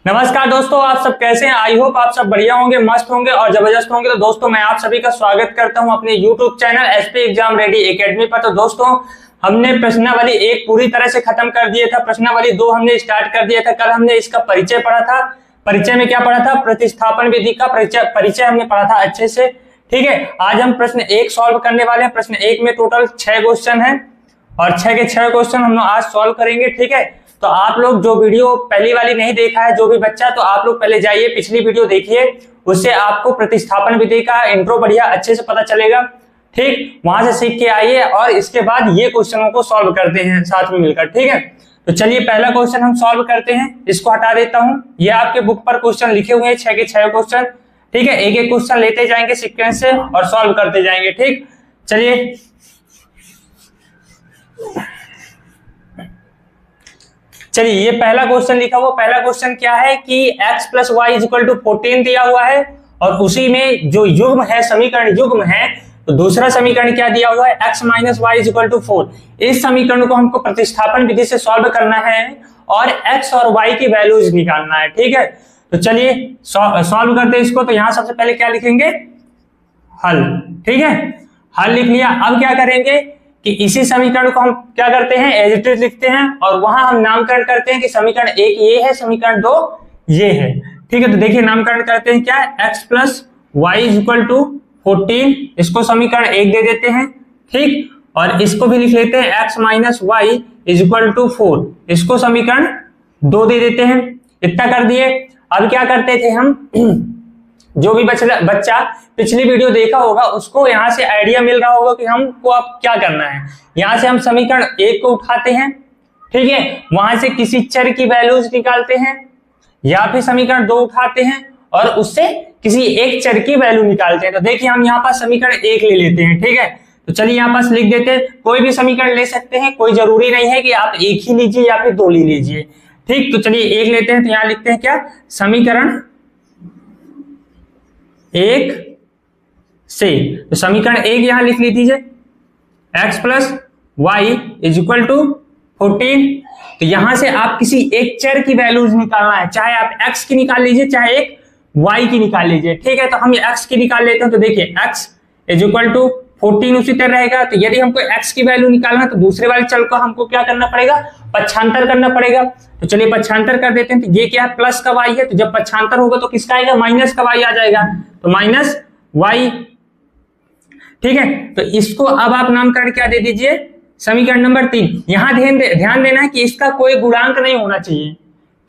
नमस्कार दोस्तों, आप सब कैसे हैं। आई होप आप सब बढ़िया होंगे, मस्त होंगे और जबरदस्त होंगे। तो दोस्तों मैं आप सभी का स्वागत करता हूं अपने YouTube channel SP exam ready academy पर। तो दोस्तों हमने प्रश्नावली 1 पूरी तरह से खत्म कर दिया था, प्रश्नावली 2 हमने स्टार्ट कर दिया था। कल हमने इसका परिचय पढ़ा था। परिचय में क्या पढ़ा था? प्रतिस्थापन विधि का परिचय हमने पढ़ा था अच्छे से। ठीक है, आज हम प्रश्न 1 सॉल्व करने वाले हैं। प्रश्न 1 में टोटल 6 क्वेश्चन है और 6 के 6 क्वेश्चन हम लोग आज सॉल्व करेंगे। ठीक है, तो आप लोग जो वीडियो पहली वाली नहीं देखा है, जो भी बच्चा, तो आप लोग पहले जाइए पिछली वीडियो देखिए, उससे आपको प्रतिस्थापन विधि का इंट्रो बढ़िया अच्छे से पता चलेगा। ठीक, वहां से सीख के आइए और इसके बाद ये क्वेश्चनों को सॉल्व करते हैं साथ में मिलकर। ठीक है, तो चलिए पहला क्वेश्चन हम सॉल्व करते हैं। इसको हटा देता हूं, ये आपके बुक पर क्वेश्चन लिखे हुए हैं 6 के 6 क्वेश्चन। ठीक है, एक एक क्वेश्चन लेते जाएंगे सीक्वेंस से और सॉल्व करते जाएंगे। ठीक, चलिए ये पहला क्वेश्चन लिखा हुआ। पहला क्वेश्चन क्या है कि x + y = 14 दिया हुआ है और उसी में जो युग्म है, समीकरण युग्म है, तो दूसरा समीकरण क्या दिया हुआ है? x - y = 4। इस समीकरण को हमको प्रतिस्थापन विधि से सॉल्व करना है और x और y की वैल्यूज निकालना है। ठीक है, तो चलिए सॉल्व करते हैं इसको। तो यहां सबसे पहले क्या लिखेंगे? हल। ठीक है, हल लिख लिया। अब क्या करेंगे कि इसी समीकरण को हम क्या करते हैं? एज इट इज लिखते हैं और वहां हम नामकरण करते हैं कि समीकरण 1 ये है, समीकरण 2 ये है। ठीक है, तो देखिए नामकरण करते हैं क्या? x + y = 14, इसको समीकरण 1 दे देते हैं। ठीक, और इसको भी लिख लेते हैं x - y = 4, इसको समीकरण 2 दे देते हैं। इतना कर दिए। अब क्या करते थे हम? जो भी बच्चा पिछली वीडियो देखा होगा उसको यहाँ से आइडिया मिल रहा होगा कि हमको अब क्या करना है। यहाँ से हम समीकरण 1 को उठाते हैं, ठीक है, वहां से किसी चर की वैल्यूज निकालते हैं, या फिर समीकरण 2 उठाते हैं और उससे किसी एक चर की वैल्यू निकालते हैं। तो देखिए हम यहाँ पास समीकरण 1 ले लेते हैं। ठीक है, तो चलिए यहाँ पास लिख देते हैं। कोई भी समीकरण ले सकते हैं, कोई जरूरी नहीं है कि आप 1 ही लीजिए या फिर 2 ले लीजिए। ठीक, तो चलिए 1 लेते हैं। तो यहाँ लिखते हैं क्या? समीकरण 1 से, तो समीकरण 1 यहां लिख लीजिए, x + y = 14। तो यहां से आप किसी एक चर की वैल्यूज निकालना है, चाहे आप x की निकाल लीजिए चाहे एक y की निकाल लीजिए। ठीक है, तो हम x की निकाल लेते हैं। तो देखिए x = 14 उसी तरह रहेगा। तो यदि हमको x की वैल्यू निकालना तो दूसरे वाले चर को हमको क्या करना पड़ेगा? पक्षांतर करना पड़ेगा। तो चलिए पक्षांतर कर देते हैं। तो ये क्या है? प्लस का y है, तो जब पक्षांतर होगा तो किसका आएगा? माइनस का y आ जाएगा, तो -y। ठीक है, तो इसको अब आप नामकरण क्या दे दीजिए? समीकरण नंबर 3। यहां ध्यान देना है कि इसका कोई गुणांक नहीं होना चाहिए।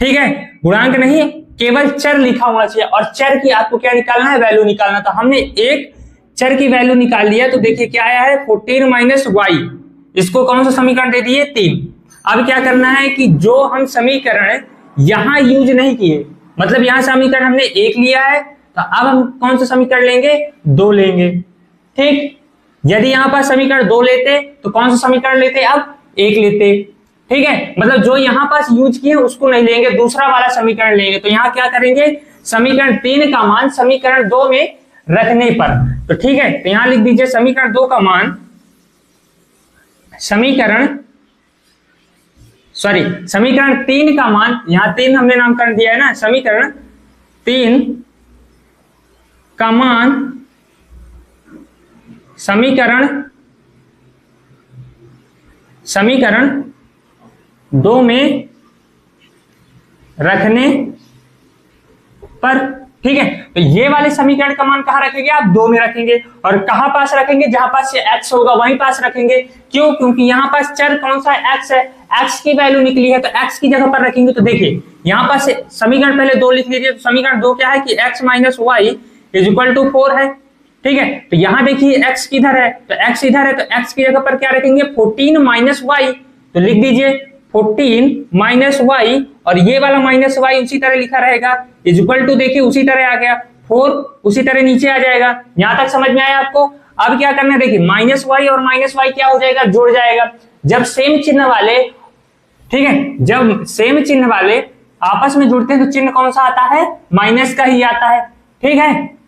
ठीक है, गुणांक नहीं, केवल चर लिखा होना चाहिए और चर की आपको क्या निकालना है? वैल्यू निकालना। तो हमने एक चर की वैल्यू निकाल लिया। तो देखिए क्या आया है? 14 - y, इसको कौन सा समीकरण दे दिए? 3। अब क्या करना है कि जो हम समीकरण यहां यूज नहीं किए, मतलब यहां समीकरण हमने 1 लिया है, तो अब हम कौन सा समीकरण लेंगे? 2 लेंगे। ठीक, यदि यहां पर समीकरण 2 लेते तो कौन सा समीकरण लेते? अब 1 लेते। ठीक है, मतलब जो यहां पास यूज किए उसको नहीं लेंगे, दूसरा वाला समीकरण लेंगे। तो यहां क्या करेंगे? समीकरण 3 का मान समीकरण 2 में रखने पर, तो ठीक है, तो यहां लिख दीजिए समीकरण 2 का मान, समीकरण 3 का मान, यहां 3 हमने नामकरण दिया है ना, समीकरण 3 का मान समीकरण 2 में रखने पर। ठीक है, तो ये वाले समीकरण का मान कहां रखेंगे? आप 2 में रखेंगे। और कहां पास रखेंगे? जहां पास से x होगा वहीं पास रखेंगे। क्यों? क्योंकि यहां पास चर कौन सा है? x है, x की वैल्यू निकली है तो x की जगह पर रखेंगे। तो देखिए यहां पास समीकरण पहले 2 लिख लीजिए। तो समीकरण 2 क्या है कि x - y = 4 है। ठीक है, तो यहां देखिए x किधर है? तो x इधर है, तो x की जगह पर क्या रखेंगे? 14 - y, तो लिख दीजिए 14 - y, और ये वाला -y उसी तरह लिखा रहेगा, = देखिए उसी तरह आ गया, 4 उसी तरह नीचे आ जाएगा। यहां तक समझ में आया आपको? अब क्या करना है? देखिए -y और -y क्या हो जाएगा? जुड़ जाएगा। जब सेम चिन्ह वाले, ठीक है, जब सेम चिन्ह वाले आपस में जुड़ते हैं तो चिन्ह कौन सा आता है? माइनस का ही आता है। ठीक है,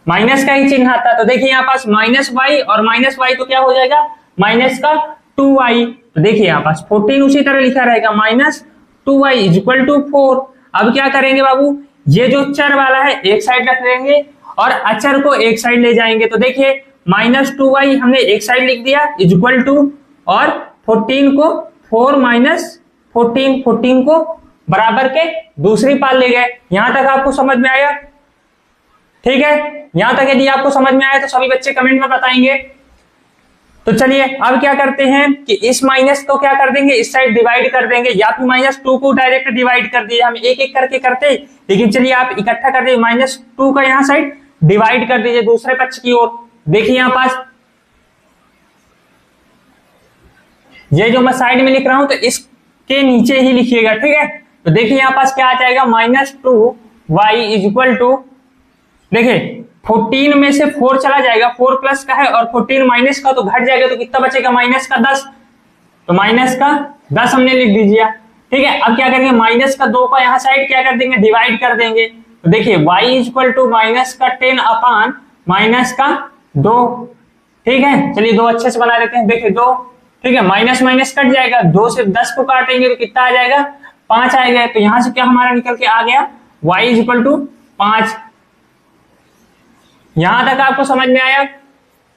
माइनस का ही चिन्ह आता है। तो देखिए यहाँ पास -y और -y तो क्या हो जाएगा? -2y। तो देखिए यहाँ पास 14 उसी तरह लिखा रहेगा, 2y इज इक्वल टू 4। अब क्या करेंगे बाबू, ये जो चर वाला है एक साइड रख लेंगे और अचर को एक साइड ले जाएंगे। तो देखिए -2y हमने एक साइड लिख दिया इज इक्वल टू, और 14 को 4 माइनस 14 को बराबर के दूसरी पाल ले गए। यहां तक आपको समझ में आया? ठीक है, यहां तक यदि आपको समझ में आया तो सभी बच्चे कमेंट में बताएंगे। तो चलिए अब क्या करते हैं कि इस माइनस को क्या कर देंगे, इस साइड डिवाइड कर देंगे, या फिर -2 को डायरेक्ट डिवाइड कर दिए। हम एक एक करके करते, लेकिन चलिए आप इकट्ठा कर दीजिए। -2 का यहाँ साइड डिवाइड कर दीजिए दूसरे पक्ष की ओर। देखिए यहां पास ये जो मैं साइड में लिख रहा हूं तो इसके नीचे ही लिखिएगा, ठीक है। तो देखिए यहां पास क्या आ जाएगा, -2y इज इक्वल टू, देखिए 14 में से 4 चला जाएगा, 4 प्लस का है और 14 माइनस का, तो घट जाएगा, तो कितना बचेगा, -10। तो -10 हमने लिख दीजिए, ठीक है। अब क्या करेंगे, -2 का यहाँ साइड क्या कर देंगे, डिवाइड कर देंगे। तो देखिए y इज इक्वल टू -10 अपान -2, ठीक है। चलिए 2 अच्छे से बना देते हैं, देखिए 2, ठीक है, माइनस माइनस कट जाएगा, 2 से 10 को काटेंगे तो कितना आ जाएगा, 5 आएगा। तो यहां से क्या हमारा निकल के आ गया, y इज इक्वल टू 5। यहां तक आपको समझ में आया?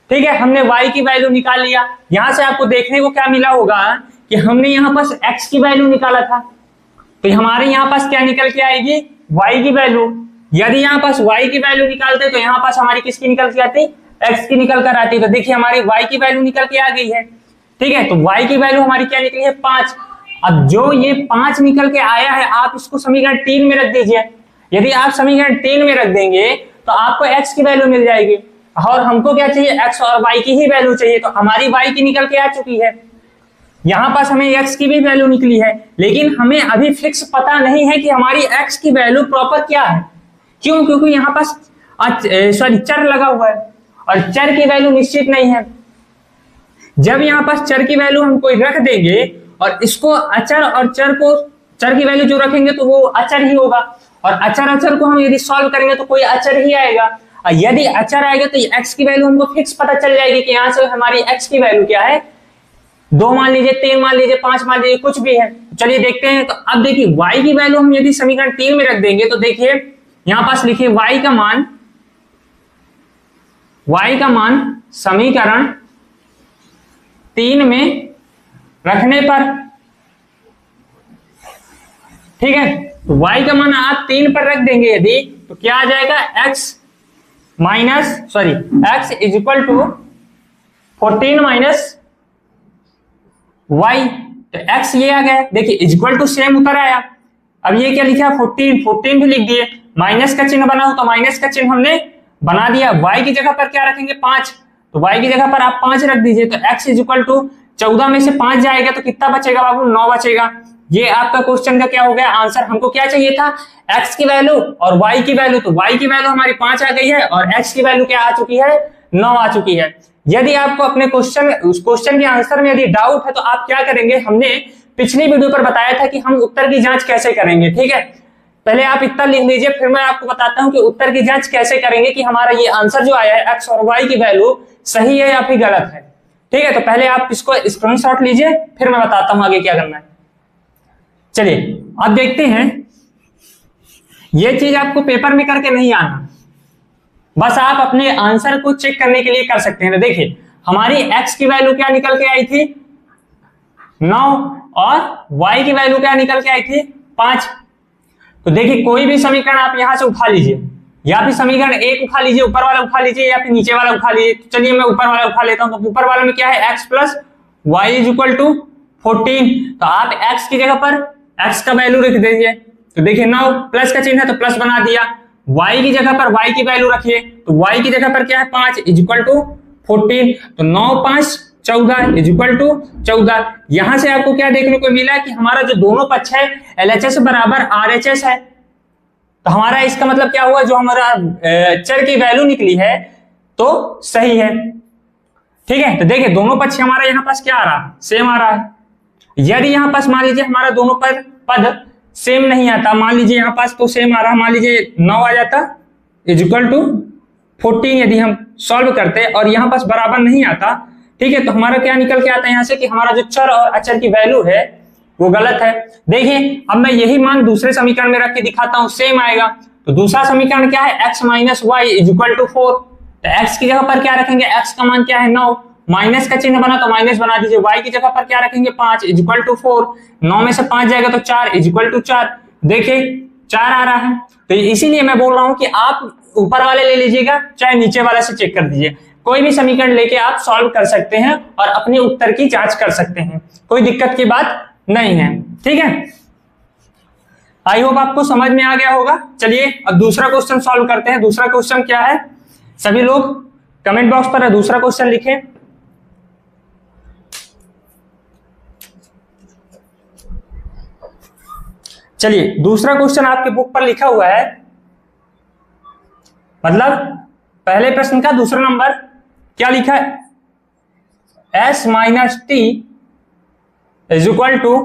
ठीक है, हमने y की वैल्यू निकाल लिया। यहां से आपको देखने को क्या मिला होगा कि हमने यहां पास x की वैल्यू निकाला था, तो हमारे यहां पास क्या निकल के आएगी, y की वैल्यू। यदि यहां पास y की वैल्यू निकालते तो यहां पास हमारी किसकी निकल के आती, x की निकल कर आती। तो देखिए हमारी y की वैल्यू निकल के आ गई है, ठीक है। तो y की वैल्यू हमारी क्या निकली है, 5। अब जो ये 5 निकल के आया है, आप इसको समीकरण 3 में रख दीजिए। यदि आप समीकरण 3 में रख देंगे तो आपको x की वैल्यू मिल जाएगी, और हमको क्या चाहिए, x और y की ही वैल्यू चाहिए। तो हमारी y की निकल के आ चुकी है, यहां पास हमें x की भी वैल्यू निकली है, लेकिन हमें अभी फिक्स पता नहीं है कि हमारी x की वैल्यू प्रॉपर क्या है। क्यों? क्योंकि यहां पास चर लगा हुआ है और चर की वैल्यू निश्चित नहीं है। जब यहां पास चर की वैल्यू हम कोई रख देंगे और इसको अचर और चर की वैल्यू जो रखेंगे तो वो अचर ही होगा, और अचर को हम यदि सॉल्व करेंगे तो कोई अचर ही आएगा। और यदि अचर आएगा तो x की वैल्यू हमको फिक्स पता चल जाएगी कि यहां से हमारी x की वैल्यू क्या है, 2 मान लीजिए, 3 मान लीजिए, 5 मान लीजिए, कुछ भी है। चलिए देखते हैं। तो अब देखिए y की वैल्यू हम यदि समीकरण 3 में रख देंगे तो देखिए यहां पास लिखिए y का मान समीकरण 3 में रखने पर, ठीक है, तो y का मान आप 3 पर रख देंगे यदि, तो क्या आ जाएगा, x is equal to 14 minus y। तो x ये आ गया, देखिए इज इक्वल टू सेम उतर आया। अब ये क्या लिखा, 14 भी लिख दिए, माइनस का चिन्ह बना हो तो माइनस का चिन्ह हमने बना दिया। y की जगह पर क्या रखेंगे, 5, तो y की जगह पर आप 5 रख दीजिए। तो x इज इक्वल टू 14 में से 5 जाएगा तो कितना बचेगा बाबू, 9 बचेगा। ये आपका क्वेश्चन का क्या हो गया आंसर। हमको क्या चाहिए था, x की वैल्यू और y की वैल्यू। तो y की वैल्यू हमारी 5 आ गई है और x की वैल्यू क्या आ चुकी है, 9 आ चुकी है। यदि आपको अपने उस क्वेश्चन के आंसर में यदि डाउट है तो आप क्या करेंगे, हमने पिछली वीडियो पर बताया था कि हम उत्तर की जांच कैसे करेंगे, ठीक है। पहले आप इतना लिख लीजिए, फिर मैं आपको बताता हूं कि उत्तर की जांच कैसे करेंगे कि हमारा ये आंसर जो आया है x और y की वैल्यू सही है या फिर गलत है, ठीक है। तो पहले आप इसको स्क्रीनशॉट लीजिए, फिर मैं बताता हूं आगे क्या करना है। चलिए अब देखते हैं, ये चीज आपको पेपर में करके नहीं आना, बस आप अपने आंसर को चेक करने के लिए कर सकते हैं। तो देखिए हमारी x की वैल्यू क्या निकल के आई थी, 9, और y की वैल्यू क्या निकल के आई थी, 5। तो देखिए कोई भी समीकरण आप यहां से उठा लीजिए, या फिर समीकरण 1 उठा लीजिए, ऊपर वाला उठा लीजिए, या फिर नीचे वाला उठा लीजिए। तो चलिए मैं ऊपर वाला उठा लेता हूं। तो ऊपर वाले में क्या है, x plus y is equal to 14। तो आप x की जगह पर x का वैल्यू रख दीजिए। तो देखिए 9 प्लस का चिन्ह है तो प्लस बना दिया। y की जगह पर y की वैल्यू रखिए, तो y की जगह पर क्या है, 5 इज इक्वल टू 14। तो 9 5 14 इज इक्वल टू 14। यहां से आपको क्या देखने को मिला कि हमारा जो दोनों पक्ष है LHS बराबर RHS है। तो हमारा इसका मतलब क्या हुआ, जो हमारा चर की वैल्यू निकली है तो सही है, ठीक है। तो देखिए दोनों पक्ष हमारा यहाँ पास क्या आ रहा, सेम आ रहा है। यदि यहाँ पास मान लीजिए हमारा दोनों पद सेम नहीं आता, मान लीजिए यहाँ पास तो सेम आ रहा, मान लीजिए 9 आ जाता इज इक्वल टू 14 यदि हम सॉल्व करते, और यहाँ पास बराबर नहीं आता, ठीक है। तो हमारा क्या निकल के आता है यहाँ से कि हमारा जो चर और अचर की वैल्यू है वो गलत है। देखिए अब मैं यही मान दूसरे समीकरण में रख के दिखाता हूं, सेम आएगा। तो दूसरा समीकरण क्या है, x minus y is equal to 4। तो x की जगह पर क्या रखेंगे, x का मान क्या है 9, माइनस का चिन्ह बना तो माइनस बना दीजिए। y की जगह पर क्या रखेंगे 5 इज इक्वल टू 4, 9 में से 5 जाएगा तो 4 इज इक्वल टू 4। देखिए 4 आ रहा है। तो इसीलिए मैं बोल रहा हूं कि आप ऊपर वाले ले लीजिएगा चाहे नीचे वाला से चेक कर दीजिए, कोई भी समीकरण लेके आप सॉल्व कर सकते हैं और अपने उत्तर की जांच कर सकते हैं, कोई दिक्कत की बात नहीं है। ठीक है, आई होप आपको समझ में आ गया होगा। चलिए अब दूसरा क्वेश्चन सॉल्व करते हैं। दूसरा क्वेश्चन क्या है, सभी लोग कमेंट बॉक्स पर दूसरा क्वेश्चन लिखें। चलिए दूसरा क्वेश्चन आपके बुक पर लिखा हुआ है, मतलब पहले प्रश्न का दूसरा नंबर क्या लिखा है, s minus t is equal to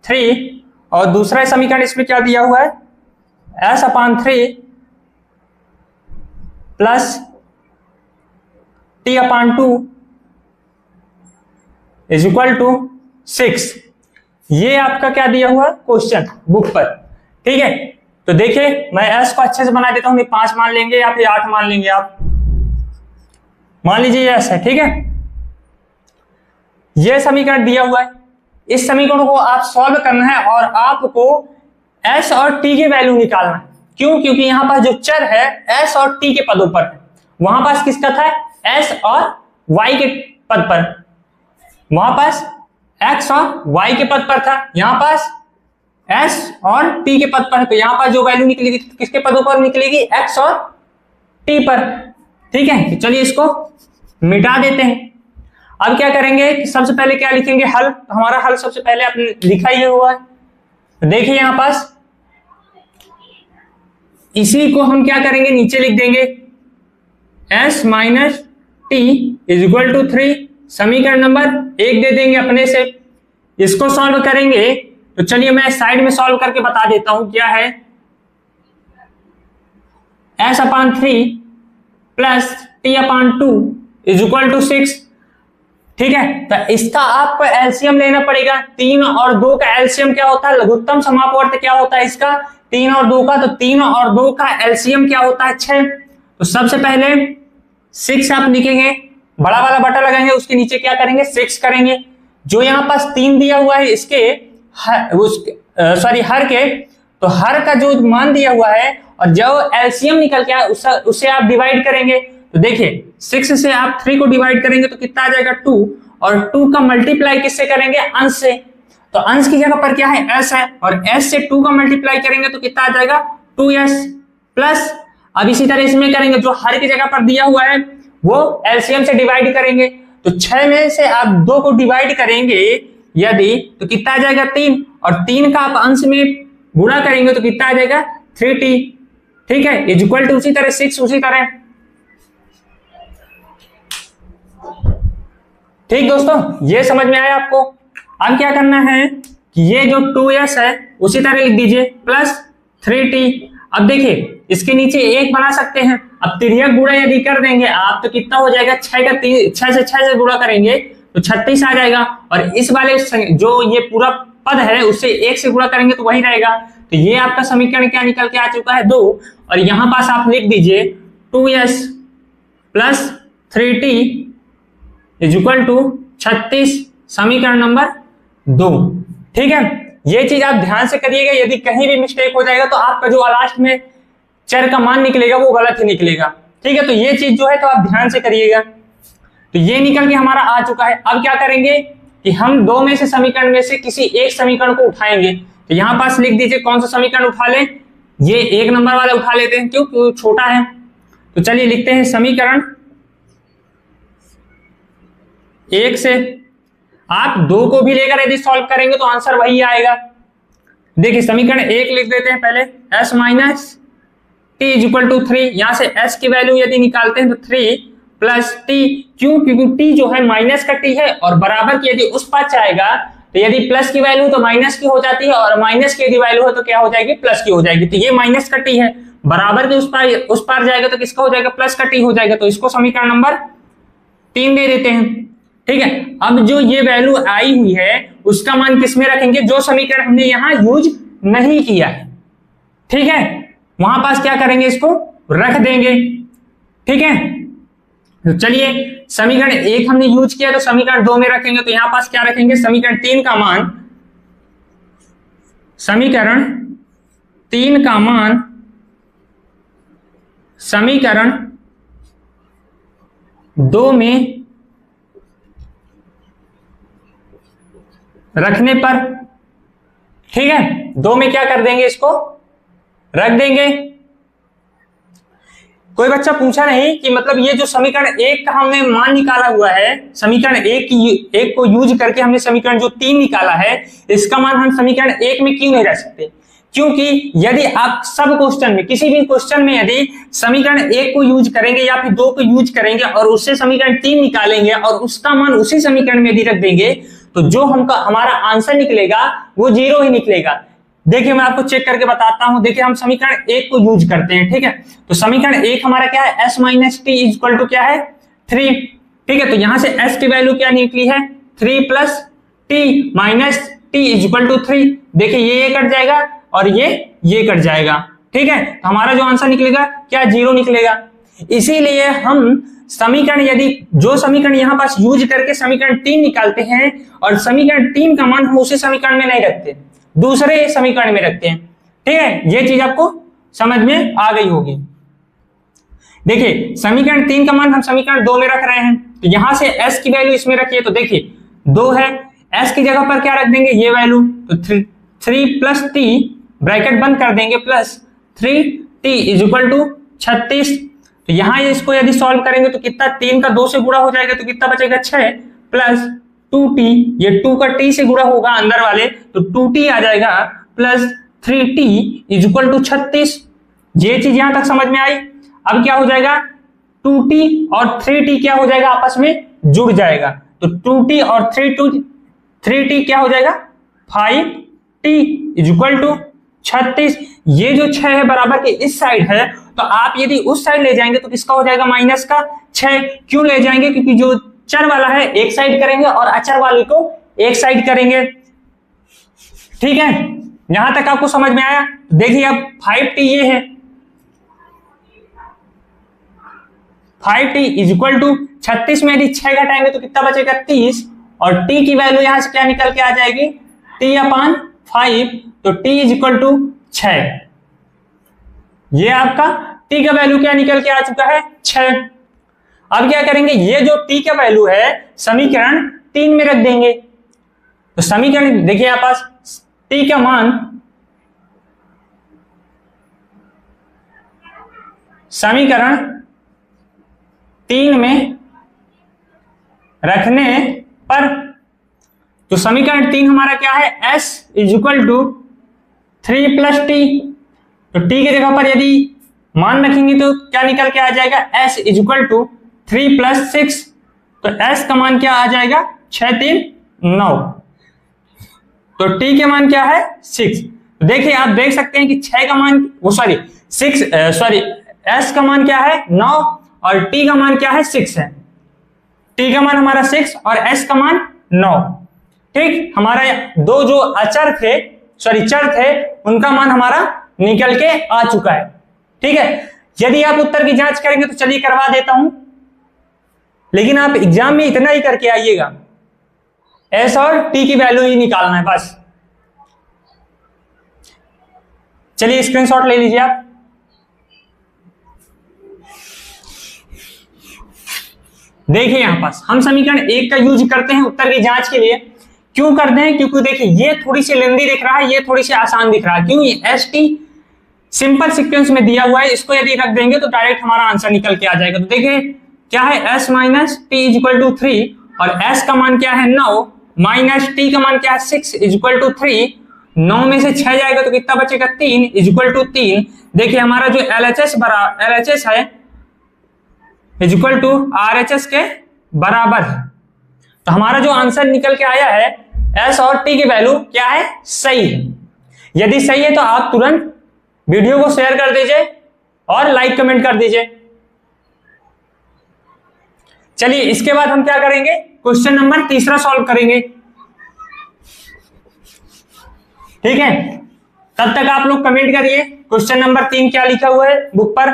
3 और दूसरा समीकरण इसमें क्या दिया हुआ है, s upon 3 plus t upon 2 is equal to 6। ये आपका क्या दिया हुआ क्वेश्चन बुक पर। ठीक है, तो देखिए मैं s को अच्छे से बना देता हूं, 5 मान लेंगे या फिर 8 मान लेंगे, आप मान लीजिए s है। ठीक है, यह समीकरण दिया हुआ है, इस समीकरण को आप सॉल्व करना है और आपको s और t की वैल्यू निकालना है। क्यों, क्योंकि यहां पास जो चर है s और t के पदों पर है, वहां पास किसका था s और y के पद पर, वहां पास x और y के पद पर था, यहां पास s और t के पद पर है। तो यहां पास जो वैल्यू निकलेगी किसके पदों पर निकलेगी, x और t पर। ठीक है, तो चलिए इसको मिटा देते हैं। अब क्या करेंगे कि सबसे पहले क्या लिखेंगे, हल। तो हमारा हल सबसे पहले आपने लिखा ही हुआ है। तो देखिए यहां पास इसी को हम क्या करेंगे, नीचे लिख देंगे s minus t is equal to 3, समीकरण नंबर 1 दे देंगे अपने से। इसको सॉल्व करेंगे तो चलिए मैं साइड में सॉल्व करके बता देता हूं क्या है, s upon 3 plus t upon 2 is equal to 6। ठीक है, तो इसका आपको एलसीएम लेना पड़ेगा। 3 और 2 का एलसीएम क्या होता है, लघुत्तम समापवर्त क्या होता है इसका, 3 और 2 का। तो 3 और 2 का एलसीएम क्या होता है 6। तो सबसे पहले 6 आप लिखेंगे, बड़ा वाला बटा लगाएंगे, उसके नीचे क्या करेंगे 6 करेंगे। जो यहाँ पास 3 दिया हुआ है इसके हर के, तो हर का जो मान दिया हुआ है और जो एलसीएम निकल के आया उससे आप डिवाइड करेंगे। तो देखिए 6 से आप 3 को डिवाइड करेंगे तो कितना आ जाएगा 2, और 2 का मल्टीप्लाई किससे करेंगे, अंश से। तो अंश की जगह पर क्या है s है, और s से 2 का मल्टीप्लाई करेंगे तो कितना आ जाएगा 2s प्लस। अब इसी तरह इसमें करेंगे, जो हर की जगह पर दिया हुआ है वो एलसीएम से डिवाइड करेंगे। तो 6 में से आप 2 को डिवाइड करेंगे यदि, तो कितना आ जाएगा 3, और 3 का आप अंश में गुणा करेंगे तो कितना आ जाएगा 3t। ठीक है, इज इक्वल टू उसी तरह 6 उसी तरह। ठीक दोस्तों, ये समझ में आया आपको। अब क्या करना है कि ये जो 2s है उसी तरह लिख दीजिए प्लस 3t। अब देखिए इसके नीचे 1 बना सकते हैं। अब तिर्यक गुणा यदि कर देंगे आप तो कितना हो जाएगा, 6 से गुणा करेंगे तो 36 आ जाएगा, और इस वाले जो ये पूरा पद है उससे 1 से गुणा करेंगे तो वही रहेगा। तो ये आपका समीकरण क्या निकल के आ चुका है 2, और यहां पास आप लिख दीजिए 2s plus 3t is equal to 36, समीकरण नंबर 2। ठीक है, ये चीज आप ध्यान से करिएगा, यदि कहीं भी मिस्टेक हो जाएगा तो आपका जो लास्ट में चर का मान निकलेगा वो गलत ही निकलेगा। ठीक है, तो ये चीज जो है तो आप ध्यान से करिएगा। तो ये निकल के हमारा आ चुका है। अब क्या करेंगे कि हम 2 में से समीकरण में से किसी एक समीकरण को उठाएंगे। तो यहां पास लिख दीजिए कौन सा समीकरण उठा लें, ये 1 नंबर वाला उठा लेते हैं, क्यों छोटा है। तो चलिए लिखते हैं समीकरण 1 से। आप 2 को भी लेकर यदि सॉल्व करेंगे तो आंसर वही आएगा। देखिए समीकरण 1 लिख देते हैं पहले, s minus t is equal to 3। यहां से s की वैल्यू यदि निकालते हैं तो 3 प्लस टी, क्यों, क्योंकि t जो है माइनस का t है, और बराबर की यदि उस पार जाएगा तो यदि प्लस की वैल्यू तो माइनस की हो जाती है, और माइनस की यदि वैल्यू हो तो क्या हो जाएगी, प्लस की हो जाएगी। तो ये माइनस का t है, बराबर के उस पार जाएगा तो किसका हो जाएगा, प्लस का t हो जाएगा। तो इसको समीकरण नंबर 3 दे देते हैं। ठीक है, अब जो ये वैल्यू आई हुई है उसका मान किस में रखेंगे, जो समीकरण हमने यहां यूज नहीं किया है, ठीक है, वहां पास क्या करेंगे, इसको रख देंगे। ठीक है, तो चलिए समीकरण 1 हमने यूज किया तो समीकरण 2 में रखेंगे, तो यहां पास क्या रखेंगे, समीकरण 3 का मान, समीकरण 3 का मान समीकरण 2 में रखने पर, ठीक है, 2 में क्या कर देंगे, इसको रख देंगे। कोई बच्चा पूछा नहीं कि मतलब ये जो समीकरण 1 का हमने मान निकाला हुआ है, समीकरण 1 को यूज करके हमने समीकरण जो 3 निकाला है, इसका मान हम समीकरण 1 में क्यों नहीं रख सकते, क्योंकि यदि आप सब क्वेश्चन में, किसी भी क्वेश्चन में यदि समीकरण 1 को यूज करेंगे या फिर 2 को यूज करेंगे और उससे समीकरण 3 निकालेंगे और उसका मान उसी समीकरण में यदि रख देंगे, तो जो हमारा आंसर निकलेगा वो 0 ही निकलेगा। देखिए मैं आपको चेक करके बताता हूं, देखिए हम समीकरण 1 को यूज करते हैं, ठीक है, तो समीकरण 1 हमारा क्या है, s minus t equal to क्या है 3, ठीक है, तो यहां से s की वैल्यू क्या निकली है 3 plus t minus t equal to 3, देखिए ये कट जाएगा और ये कट जाएगा, ठीक है, तो हमारा जो आंसर निकलेगा क्या 0 निकलेगा। इसीलिए हम समीकरण, यदि जो समीकरण यहां पास यूज करके समीकरण 3 निकालते हैं और समीकरण 3 का मान हम उसी समीकरण में नहीं रखते, दूसरे समीकरण में रखते हैं, ठीक है, ये चीज आपको समझ में आ गई होगी। देखिए समीकरण 3 का मान हम समीकरण 2 में रख रहे हैं, तो यहां से s की वैल्यू इसमें रखिए, तो देखिए 2 है, s की जगह पर क्या रख देंगे, ये वैल्यू, तो 3 प्लस टी ब्रैकेट बंद कर देंगे plus 3t is equal to 36, तो यहां इसको यदि सॉल्व करेंगे तो कितना, 3 का 2 से गुणा हो जाएगा तो कितना बचेगा 6 प्लस 2t, ये 2 का t से गुणा होगा अंदर वाले, तो 2t आ जाएगा plus 3t is equal to 36। ये चीज यहां तक समझ में आई। अब क्या हो जाएगा, 2t और 3t क्या हो जाएगा, आपस में जुड़ जाएगा, तो 2t और 3t क्या हो जाएगा 5t इज इक्वल टू 36। ये जो 6 है बराबर के इस साइड है, तो आप यदि उस साइड ले जाएंगे तो किसका हो जाएगा, माइनस का 6। क्यों ले जाएंगे, क्योंकि जो चर वाला है एक साइड करेंगे और अचर वाले को एक साइड करेंगे, ठीक है, यहां तक आपको समझ में आया। देखिए अब 5t ये है, 5t इज इक्वल टू 36 में यदि 6 घटाएंगे तो कितना बचेगा 30, और t की वैल्यू यहां से क्या निकल के आ जाएगी t अपान 5, तो t इज इक्वल टू 6। ये आपका t का वैल्यू क्या निकल के आ चुका है 6। अब क्या करेंगे, ये जो t का वैल्यू है समीकरण 3 में रख देंगे, तो समीकरण देखिए यहां पास t का मान समीकरण 3 में रखने पर, तो समीकरण 3 हमारा क्या है, s is equal to 3 plus t, तो t की जगह पर यदि मान रखेंगे तो क्या निकल के आ जाएगा, s is equal to 3 plus 6, तो s का मान क्या आ जाएगा 6 3 9, तो t के मान क्या है 6। तो देखिए आप देख सकते हैं कि 6 का मान s का मान क्या है 9 और t का मान क्या है 6 है, t का मान हमारा 6 और s का मान 9, ठीक, हमारा दो जो अचर थे चर थे उनका मान हमारा निकल के आ चुका है, ठीक है। यदि आप उत्तर की जांच करेंगे तो चलिए करवा देता हूं, लेकिन आप एग्जाम में इतना ही करके आइएगा, s और t की वैल्यू ही निकालना है बस। चलिए स्क्रीनशॉट ले लीजिए आप। देखिए यहां पास हम समीकरण 1 का यूज करते हैं उत्तर की जांच के लिए। क्यों करते हैं, क्योंकि देखिए ये थोड़ी सी लेंदी दिख रहा है, ये थोड़ी सी आसान दिख रहा है, क्यों, ये एस टी सिंपल सीक्वेंस में दिया हुआ है, इसको यदि रख देंगे तो डायरेक्ट हमारा आंसर निकल के आ जाएगा। तो देखिए क्या है, s minus t is equal to 3 और s का मान क्या है 9 माइनस t का मान क्या है 6 इज इक्वल टू 3, 9 में से 6 जाएगा तो कितना बचेगा 3 इज इक्वल टू 3। देखिए हमारा जो LHS है इज इक्वल टू RHS के बराबर है, तो हमारा जो आंसर निकल के आया है s और t की वैल्यू क्या है, सही है। यदि सही है तो आप तुरंत वीडियो को शेयर कर दीजिए और लाइक कमेंट कर दीजिए। चलिए इसके बाद हम क्या करेंगे, क्वेश्चन नंबर तीसरा सॉल्व करेंगे। ठीक है, तब तक आप लोग कमेंट करिए क्वेश्चन नंबर 3 क्या लिखा हुआ है बुक पर।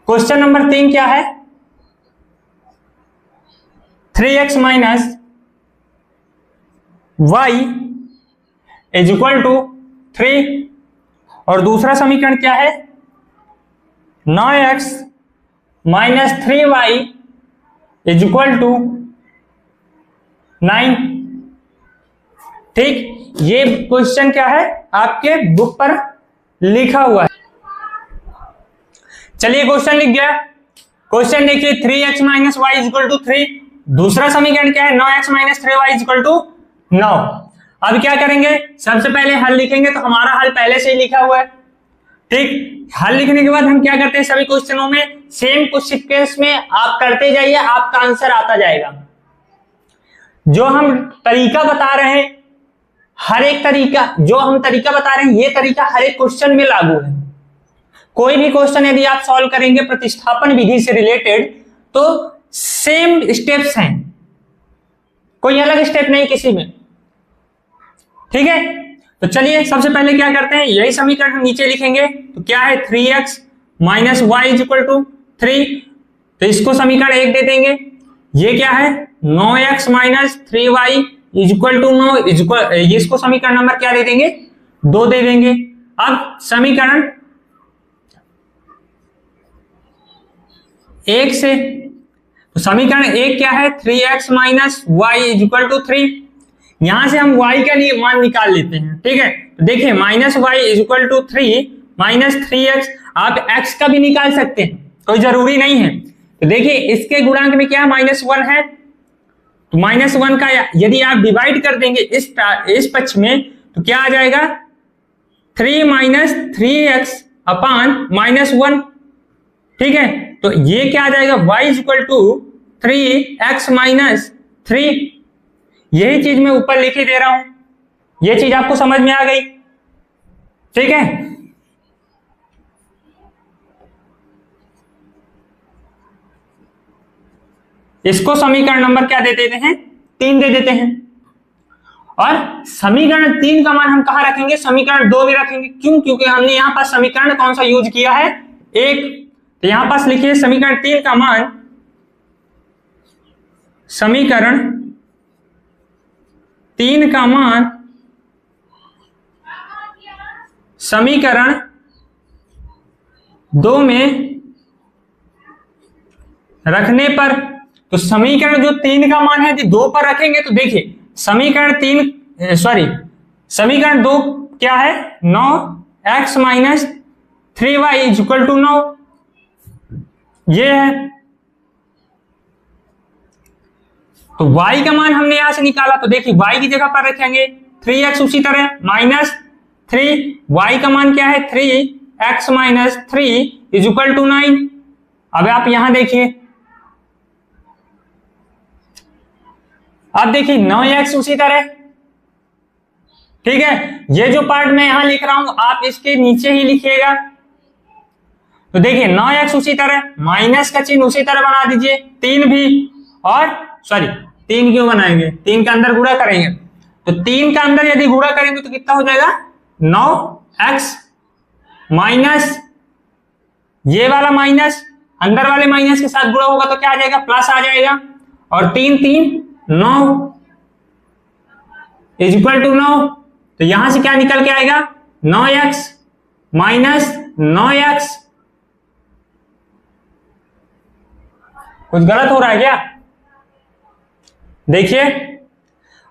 क्वेश्चन नंबर 3 क्या है? 3x minus y is equal to 3 और दूसरा समीकरण क्या है? 9x minus 3y is equal to 9। ठीक, ये क्वेश्चन क्या है आपके बुक पर लिखा हुआ है। चलिए क्वेश्चन लिख गया। क्वेश्चन देखिए 3x minus y is equal to 3, दूसरा समीकरण क्या है? 9x minus 3y is equal to 9। अब क्या करेंगे? सबसे पहले हल लिखेंगे, तो हमारा हल पहले से ही लिखा हुआ है। ठीक, हल लिखने के बाद हम क्या करते हैं? सभी क्वेश्चनों में सेम कुछ सीक्वेंस में आप करते जाइए, आपका आंसर आता जाएगा। जो हम तरीका बता रहे हैं, हर एक तरीका जो हम तरीका बता रहे हैं, ये तरीका हर एक क्वेश्चन में लागू है। कोई भी क्वेश्चन यदि आप सॉल्व करेंगे प्रतिस्थापन विधि से रिलेटेड, तो सेम स्टेप्स हैं, कोई अलग स्टेप नहीं किसी में। ठीक है, तो चलिए सबसे पहले क्या करते हैं, यही समीकरण हम नीचे लिखेंगे। तो क्या है? 3x minus y is equal to 3, तो इसको समीकरण 1 दे देंगे। ये क्या है? 9x minus 3y is equal to 9 is equal, इसको समीकरण नंबर क्या दे देंगे? 2 दे देंगे। अब समीकरण 1 से, तो समीकरण 1 क्या है? 3x minus y is equal to 3। यहां से हम y का लिए मान निकाल लेते हैं। ठीक है, तो देखिए minus y is equal to 3 minus 3x, आप x का भी निकाल सकते हैं, कोई जरूरी नहीं है। तो देखिए इसके गुणांक में क्या है? -1 है, तो -1 का यदि आप डिवाइड कर देंगे इस पक्ष में, तो क्या आ जाएगा? 3 माइनस 3x अपान -1। ठीक है, तो ये क्या आ जाएगा? y is equal to 3x minus 3। यही चीज मैं ऊपर लिख ही दे रहा हूं, ये चीज आपको समझ में आ गई। ठीक है, इसको समीकरण नंबर क्या दे देते हैं? 3 दे देते हैं। और समीकरण 3 का मान हम कहां रखेंगे? समीकरण 2 भी रखेंगे। क्यों? क्योंकि हमने यहां पर समीकरण कौन सा यूज किया है? 1। तो यहां पास लिखिए समीकरण 3 का मान, समीकरण 3 का मान समीकरण 2 में रखने पर, तो समीकरण जो 3 का मान है यदि 2 पर रखेंगे, तो देखिए समीकरण 2 क्या है? 9x minus 3y is equal to 9, ये है। तो y का मान हमने यहां से निकाला, तो देखिए y की जगह पर रखेंगे 3x, उसी तरह माइनस 3, y का मान क्या है? 3x minus 3 is equal to 9। अब आप यहां देखिए, अब देखिए 9x उसी तरह। ठीक है, ये जो पार्ट मैं यहां लिख रहा हूं आप इसके नीचे ही लिखिएगा। तो देखिए 9x उसी तरह, माइनस का चिन्ह उसी तरह बना दीजिए, 3 भी, और 3 क्यों बनाएंगे? 3 का अंदर गुणा करेंगे, तो 3 का अंदर यदि गुणा करेंगे तो कितना हो जाएगा? 9x माइनस ये वाला माइनस अंदर वाले माइनस के साथ गुणा होगा तो क्या आ जाएगा? प्लस आ जाएगा, और 3 3 9 इज इक्वल टू 9। तो यहां से क्या निकल के आएगा? 9x minus 9x। कुछ गलत हो रहा है क्या? देखिए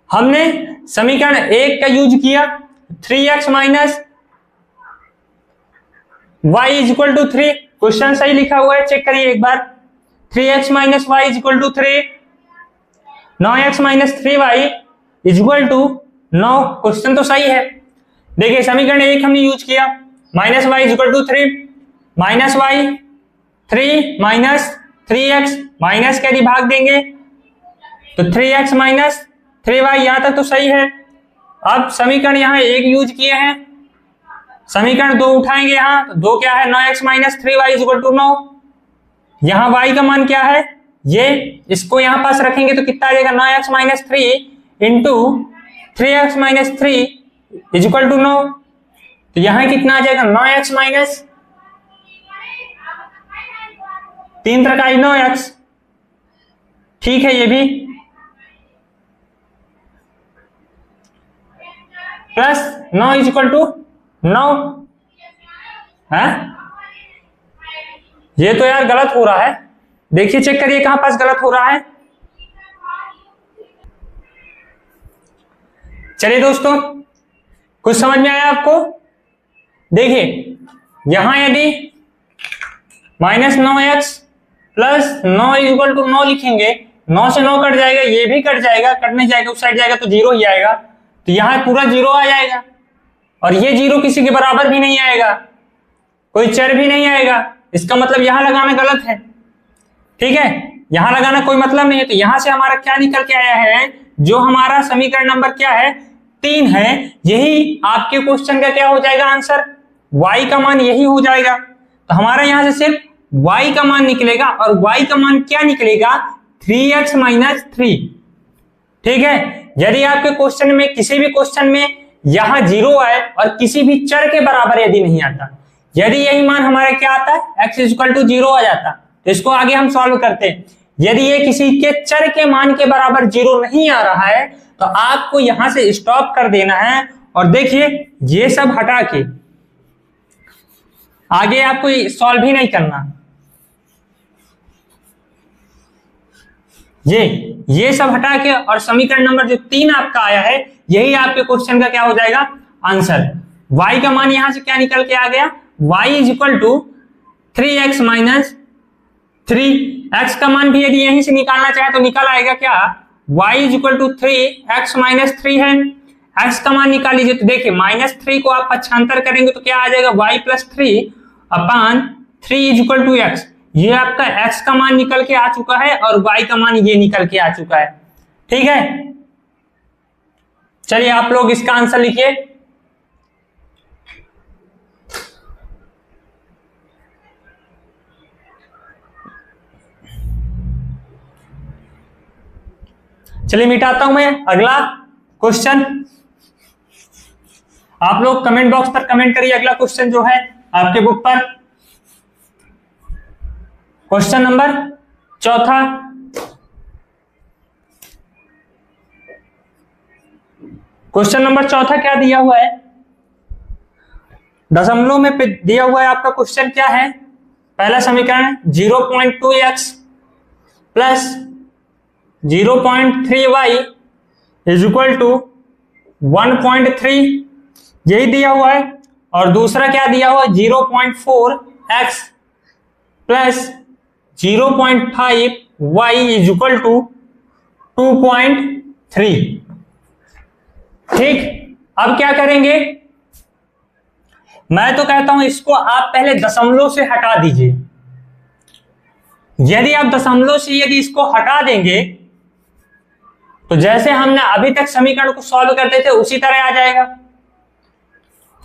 हमने समीकरण 1 का यूज किया, 3x minus y is equal to 3। Question सही लिखा हुआ है, चेक करिए एक बार। 3x minus y is equal to 3, 9x minus 3y is equal to 9। Question तो सही है। देखिए समीकरण 1 हमने यूज किया, minus y is equal to 3, minus y 3 minus 3x, minus के यदि भाग देंगे तो 3x माइनस 3y, यहां तक तो सही है। अब समीकरण यहां 1 यूज किए हैं, समीकरण 2 उठाएंगे यहाँ, तो 2 क्या है, 9x minus 3y equal to 9। यहाँ y का मान क्या है, ये इसको यहाँ पास रखेंगे तो कितना आ जाएगा, 9x minus 3 into 3x minus 3 equal to 9। तो यहाँ कितना आ जाएगा, 9x माइनस 3 3 9x। ठीक है, ये भी प्लस 9 इक्वल टू 9 है। ये तो यार गलत हो रहा है, देखिए चेक करिए कहां पास गलत हो रहा है। चलिए दोस्तों, कुछ समझ में आया आपको? देखिए यहां यदि minus 9x plus 9 equal to 9 लिखेंगे, 9 से 9 कट जाएगा, ये भी कट जाएगा, कटने जाएगा उस साइड जाएगा तो 0 ही आएगा, तो यहां पूरा 0 आ जाएगा। और ये 0 किसी के बराबर भी नहीं आएगा, कोई चर भी नहीं आएगा, इसका मतलब यहां लगाना गलत है। ठीक है, यहां लगाना कोई मतलब नहीं है। तो यहां से हमारा क्या निकल के आया है, जो हमारा समीकरण नंबर क्या है, 3 है, यही आपके क्वेश्चन का क्या हो जाएगा आंसर, y का मान यही हो जाएगा। तो हमारा यहां से सिर्फ y का मान निकलेगा, और y का मान क्या निकलेगा, 3x माइनस 3। ठीक है, यदि आपके क्वेश्चन में किसी भी क्वेश्चन में यहां 0 आए और किसी भी चर के बराबर यदि नहीं आता, यदि यही मान हमारा क्या आता है, x इक्वल टू 0 आ जाता, तो इसको आगे हम सॉल्व करते हैं। यदि ये किसी के चर के मान के बराबर 0 नहीं आ रहा है, तो आपको यहां से स्टॉप कर देना है। और देखिए ये सब हटा के आगे आपको सॉल्व ही नहीं करना, ये सब हटा के, और समीकरण नंबर जो 3 आपका आया है, यही आपके क्वेश्चन का क्या हो जाएगा आंसर। y का मान यहां से क्या निकल के आ गया, y is equal to 3x minus 3। x का मान भी यदि यहीं से निकालना चाहे तो निकल आएगा क्या, y is equal to 3x minus 3 है। x का मान निकाल लीजिए, तो देखिए माइनस 3 को आप पक्षांतर करेंगे तो क्या आ जाएगा, y plus 3 upon 3 is equal to x। ये आपका x का मान निकल के आ चुका है और y का मान ये निकल के आ चुका है। ठीक है, चलिए आप लोग इसका आंसर लिखिए। चलिए मिटाता हूं मैं अगला क्वेश्चन। आप लोग कमेंट बॉक्स पर कमेंट करिए अगला क्वेश्चन जो है आपके बुक पर। Question number 4। क्वेश्चन नंबर 4 क्या दिया हुआ है, दशमलव में दिया हुआ है। आपका क्वेश्चन क्या है, पहला समीकरण 0.2x plus 0.3y is equal to 1.3, यही दिया हुआ है। और दूसरा क्या दिया हुआ है, 0.4x plus 0.5y is equal to 2.3। ठीक, अब क्या करेंगे, मैं तो कहता हूं इसको आप पहले दशमलव से हटा दीजिए। यदि आप दशमलव से यदि इसको हटा देंगे तो जैसे हमने अभी तक समीकरण को सॉल्व करते थे उसी तरह आ जाएगा।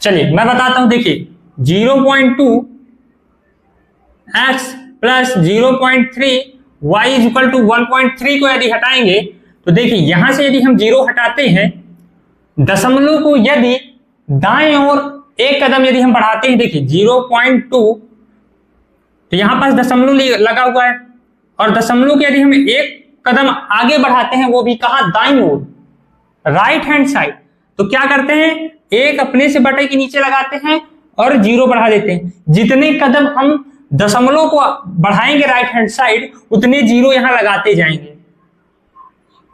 चलिए मैं बताता हूं, देखिए 0.2x plus 0.3y is equal to 1.3 को यदि हटाएंगे तो देखिए यहां से यदि हम 0 हटाते हैं, दशमलव को यदि दाएं ओर एक कदम यदि हम बढ़ाते हैं, देखिए 0.2, तो यहां पास दशमलव लगा हुआ है, और दशमलव के यदि हम एक कदम आगे बढ़ाते हैं, वो भी कहां, दाईं ओर, राइट हैंड साइड, तो क्या करते हैं, एक अपने से बटे के नीचे लगाते हैं और 0 बढ़ा देते हैं। जितने कदम हम दशमलव को बढ़ाएंगे राइट हैंड साइड, उतने 0 यहां लगाते जाएंगे।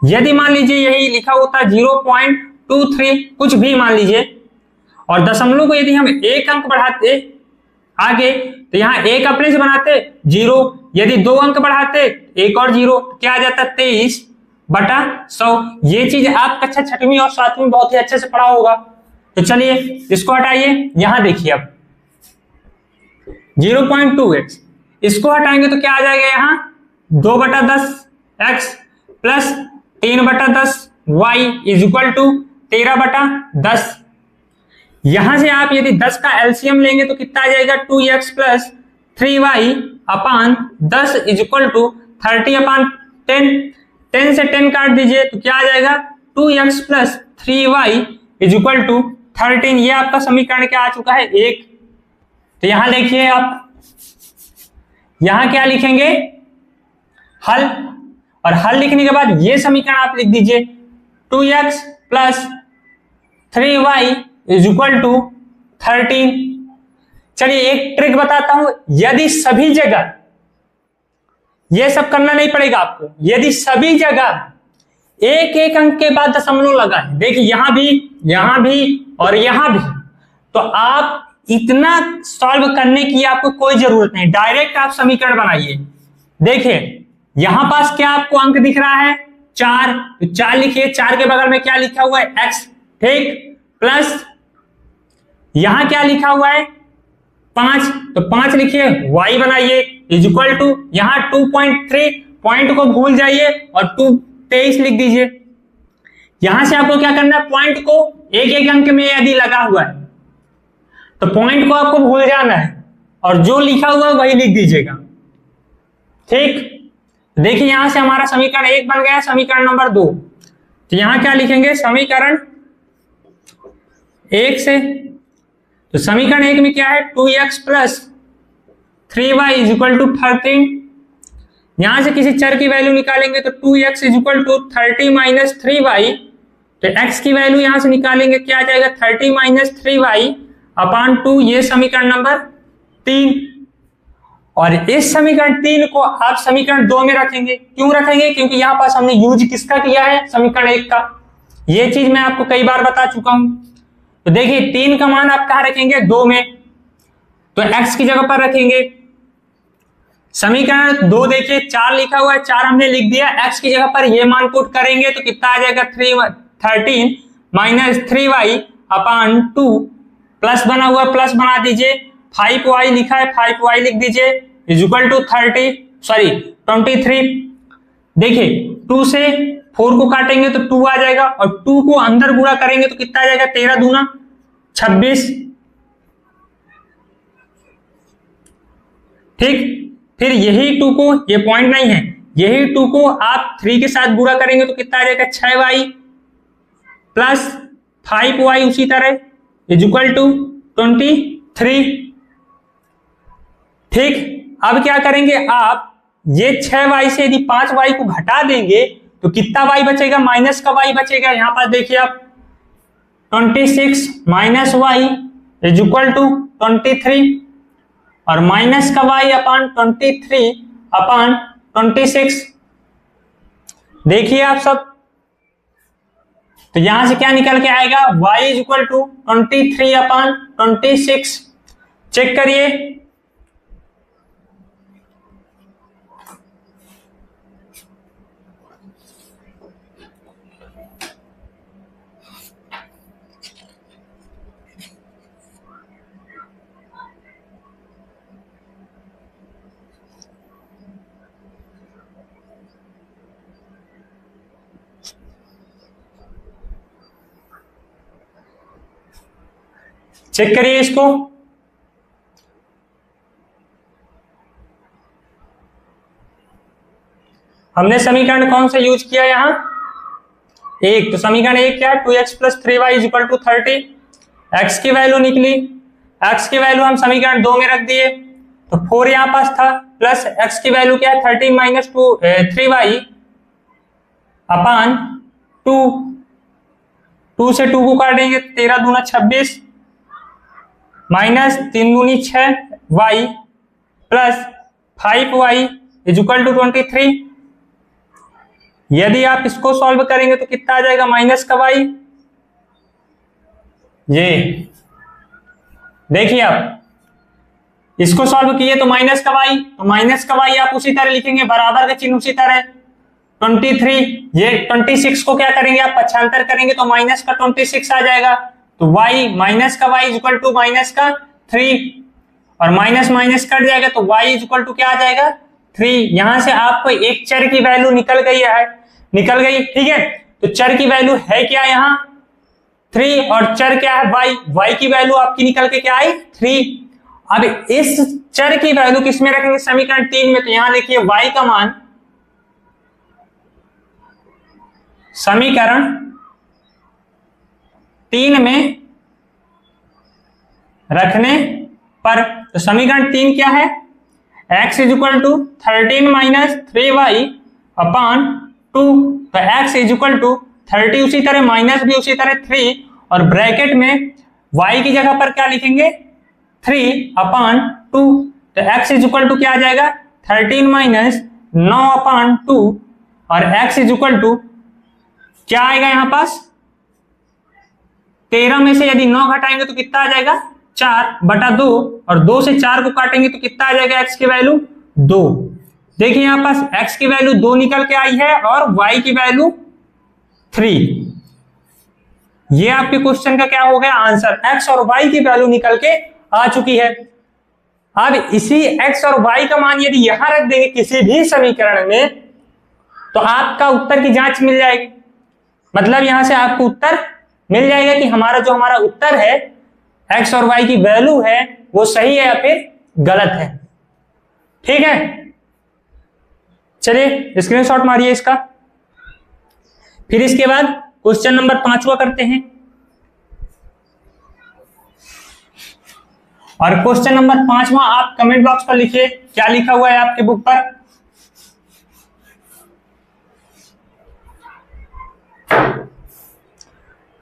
यदि मान लीजिए यही लिखा होता 0.23, कुछ भी मान लीजिए, और दशमलव को यदि हम एक अंक बढ़ाते आगे, तो यहां एक अपने से बनाते 0, यदि 2 अंक बढ़ाते एक और 0, क्या आ जाता 23/100। ये चीज आप कक्षा 6वीं और 7वीं बहुत ही अच्छे से पढ़ा होगा। तो चलिए इसको हटाइए, यहां देखिए अब 0.2x, इसको हटाएंगे तो क्या आ जाएगा, यहां 2/10x plus 3/10y is equal to 13/10। यहां से आप यदि 10 का एलसीएम लेंगे तो कितना आ जाएगा 2x plus 3y upon 10 is equal to 30 upon 10। 10 से 10 काट दीजिए तो क्या आ जाएगा 2x plus 3y is equal to 13। ये आपका समीकरण क्या आ चुका है 1। तो यहां देखिए आप यहां क्या लिखेंगे हल, और हल लिखने के बाद ये समीकरण आप लिख दीजिए 2x plus 3y is equal to 13। चलिए एक ट्रिक बताता हूं, यदि सभी जगह ये सब करना नहीं पड़ेगा आपको, यदि सभी जगह एक एक अंक के बाद दशमलव लगा है, देखिए यहां भी और यहां भी, तो आप इतना सॉल्व करने की आपको कोई जरूरत नहीं, डायरेक्ट आप समीकरण बनाइए। देखिए यहां पास क्या आपको अंक दिख रहा है 4, तो 4 लिखिए, 4 के बगल में क्या लिखा हुआ है x, ठीक, प्लस यहां क्या लिखा हुआ है 5, तो 5 लिखिए, y बनाइए इज इक्वल टू यहां 2.3, पॉइंट को भूल जाइए और 23 लिख दीजिए। यहां से आपको क्या करना है, पॉइंट को एक एक अंक में यदि लगा हुआ है तो पॉइंट को आपको भूल जाना है और जो लिखा हुआ है वही लिख दीजिएगा, ठीक। देखिए यहां से हमारा समीकरण 1 बन गया, समीकरण नंबर 2। तो यहां क्या लिखेंगे समीकरण 1 से, तो समीकरण 1 में क्या है 2x plus 3y is equal to 13। यहां से किसी चर की वैल्यू निकालेंगे तो 2x is equal to 30 minus 3y, तो x की वैल्यू यहां से निकालेंगे क्या आ जाएगा 30 माइनस 3y अपान 2, ये समीकरण नंबर 3। और इस समीकरण 3 को आप समीकरण 2 में रखेंगे, क्यों रखेंगे, क्योंकि यहां पास हमने यूज किसका किया है समीकरण 1 का, ये चीज मैं आपको कई बार बता चुका हूं। तो देखिए 3 का मान आप कहां रखेंगे 2 में, तो x की जगह पर रखेंगे। समीकरण 2 देखिए 4 लिखा हुआ है, 4 हमने लिख दिया, x की जगह पर ये मान पुट करेंगे तो कितना आ जाएगा 13 माइनस 3y अपान 2, प्लस बना हुआ प्लस बना दीजिए, 5y लिखा है 5y लिख दीजिए इज इक्वल टू 23। देखिए 2 से 4 को काटेंगे तो 2 आ जाएगा और 2 को अंदर गुणा करेंगे तो कितना आ जाएगा 13 दूना 26, ठीक। फिर यही 2 को, ये पॉइंट नहीं है, यही 2 को आप 3 के साथ गुणा करेंगे तो कितना आ जाएगा 6y प्लस 5y उसी तरह इज इक्वल टू 23, ठीक। अब क्या करेंगे आप, ये 6y से यदि 5y को घटा देंगे तो कितना y बचेगा, माइनस का y बचेगा। यहां पर देखिए आप 26 minus y is equal to 23 और माइनस का y अपान 23 अपान 26। देखिए आप सब, तो यहां से क्या निकल के आएगा y is equal to 23 upon 26। Check करिए, चेक करिए इसको, हमने समीकरण कौन सा यूज किया यहां 1, तो समीकरण 1 क्या है 2x plus 3y is equal to 30। x की वैल्यू निकली, x की वैल्यू हम समीकरण 2 में रख दिए, तो 4 यहां पास था, प्लस x की वैल्यू क्या है 30 माइनस 3y अपान 2 से 2 को काटेंगे 13 दूना 26 माइनस 3 दूनी 6y plus 5y is equal to 23। यदि आप इसको सॉल्व करेंगे तो कितना आ जाएगा माइनस का y, ये देखिए आप इसको सॉल्व किए तो माइनस का y, तो माइनस का y आप उसी तरह लिखेंगे, बराबर का चिन्ह उसी तरह 23। ये 26 को क्या करेंगे आप पक्षांतर करेंगे तो माइनस का 26 आ जाएगा, तो y माइनस का y is equal to minus का 3 और माइनस माइनस कट जाएगा तो y इज इक्वल टू क्या आ जाएगा 3। यहां से आपको एक चर की वैल्यू निकल गई है, निकल गई, ठीक है। तो चर की वैल्यू है क्या यहाँ 3 और चर क्या है y, y की वैल्यू आपकी निकल के क्या आई 3। अब इस चर की वैल्यू किस में रखेंगे समीकरण 3 में, तो यहां लिखिए y का मान समीकरण 3 में रखने पर, तो समीकरण 3 क्या है, x is equal to 13 minus 3y upon 2, तो x इज इक्वल टू 30 उसी तरह माइनस भी उसी तरह 3 और ब्रैकेट में y की जगह पर क्या लिखेंगे 3 अपॉन 2, तो x इज इक्वल टू क्या आ जाएगा 13 माइनस 9 अपॉन 2 और x इज इक्वल टू क्या आएगा यहां पास 13 में से यदि 9 घटाएंगे तो कितना आ जाएगा 4/2 और 2 से 4 को काटेंगे तो कितना आ जाएगा x की वैल्यू 2। देखिए यहां पास x की वैल्यू 2 निकल के आई है और y की वैल्यू 3। ये आपके क्वेश्चन का क्या हो गया आंसर, x और y की वैल्यू निकल के आ चुकी है। अब इसी x और y का मान यदि यहां रख देंगे किसी भी समीकरण में तो आपका उत्तर की जांच मिल जाएगी, मतलब यहां से आपको उत्तर मिल जाएगा कि हमारा उत्तर है x और y की वैल्यू है वो सही है या फिर गलत है। ठीक है, चलिए स्क्रीनशॉट मारिए इसका। फिर इसके बाद क्वेश्चन नंबर 5वां करते हैं और क्वेश्चन नंबर 5वां आप कमेंट बॉक्स पर लिखिए क्या लिखा हुआ है आपके बुक पर।